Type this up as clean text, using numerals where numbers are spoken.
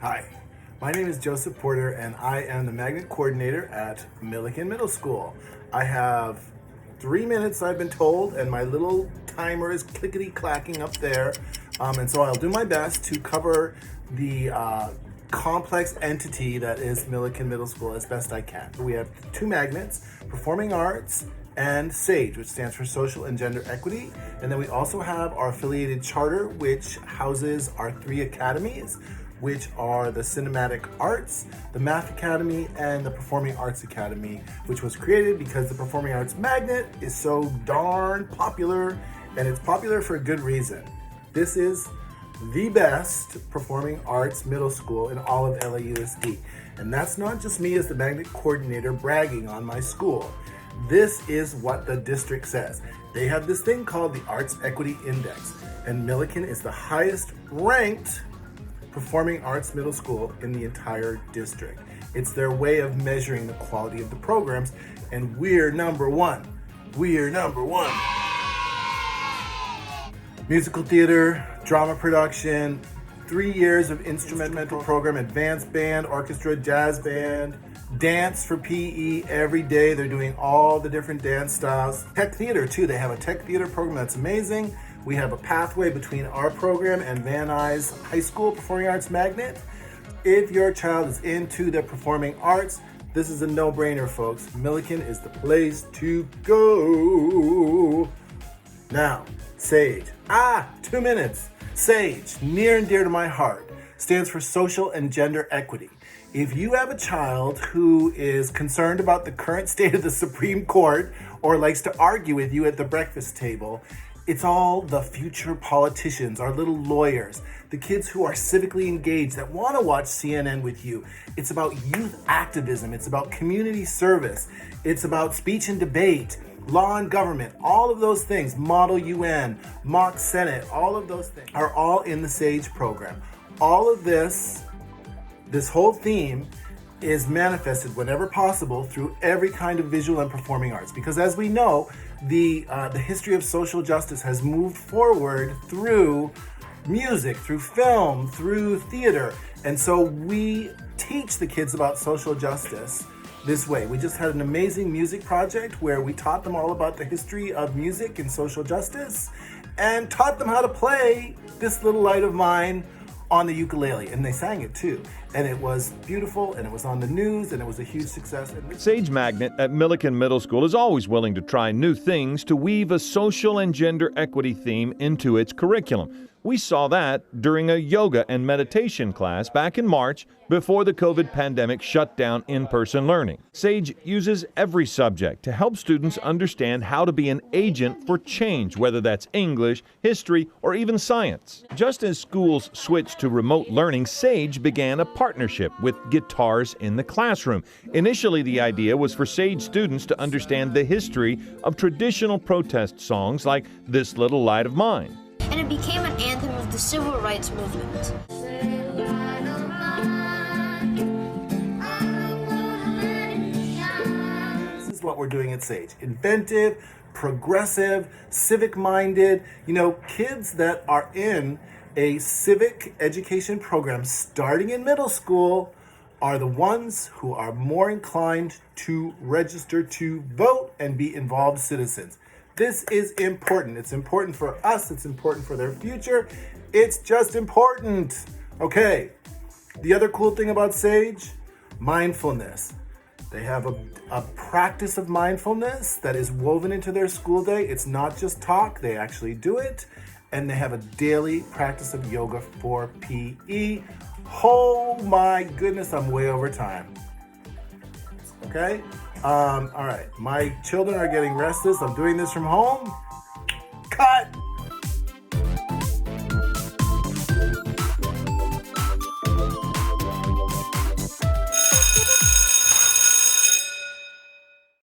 Hi, my name is Joseph Porter and I am the magnet coordinator at Millikan Middle School. I have 3 minutes, I've been told, and my little timer is clickety clacking up there. And so I'll do my best to cover the complex entity that is Millikan Middle School as best I can. We have 2 magnets, Performing Arts and SAGE, which stands for Social and Gender Equity. And then we also have our affiliated charter, which houses our 3 academies, which are the Cinematic Arts, the Math Academy, and the Performing Arts Academy, which was created because the Performing Arts Magnet is so darn popular, and it's popular for a good reason. This is the best performing arts middle school in all of LAUSD. And that's not just me as the magnet coordinator bragging on my school. This is what the district says. They have this thing called the Arts Equity Index, and Millikan is the highest ranked performing arts middle school in the entire district. It's their way of measuring the quality of the programs, and we're number one. We're number one. Musical theater, drama production, 3 years of instrumental program, advanced band, orchestra, jazz band, dance for PE every day. They're doing all the different dance styles. Tech theater too, they have a tech theater program that's amazing. We have a pathway between our program and Van Nuys High School Performing Arts Magnet. If your child is into the performing arts, this is a no-brainer, folks. Millikan is the place to go. Now, SAGE. 2 minutes. SAGE, near and dear to my heart, stands for Social and Gender Equity. If you have a child who is concerned about the current state of the Supreme Court or likes to argue with you at the breakfast table, it's all the future politicians, our little lawyers, the kids who are civically engaged that want to watch CNN with you. It's about youth activism. It's about community service. It's about speech and debate, law and government, all of those things, Model UN, Mock Senate, all of those things are all in the SAGE program. All of this whole theme is manifested whenever possible through every kind of visual and performing arts. Because as we know, the history of social justice has moved forward through music, through film, through theater. And so we teach the kids about social justice this way. We just had an amazing music project where we taught them all about the history of music and social justice and taught them how to play This Little Light of Mine on the ukulele, and they sang it too, and it was beautiful, and it was on the news, and it was a huge success. SAGE Magnet at Millikan Middle School is always willing to try new things to weave a social and gender equity theme into its curriculum. We saw that during a yoga and meditation class back in March before the COVID pandemic shut down in-person learning. SAGE uses every subject to help students understand how to be an agent for change, whether that's English, history, or even science. Just as schools switched to remote learning, SAGE began a partnership with Guitars in the Classroom. Initially, the idea was for SAGE students to understand the history of traditional protest songs like This Little Light of Mine. And it became an anthem of the civil rights movement. This is what we're doing at SAGE. Inventive, progressive, civic-minded. You know, kids that are in a civic education program starting in middle school are the ones who are more inclined to register to vote and be involved citizens. This is important. It's important for us. It's important for their future. It's just important. Okay. The other cool thing about SAGE, mindfulness. They have a practice of mindfulness that is woven into their school day. It's not just talk. They actually do it. And they have a daily practice of yoga for PE. Oh my goodness, I'm way over time. Okay? All right, my children are getting restless. I'm doing this from home. Cut!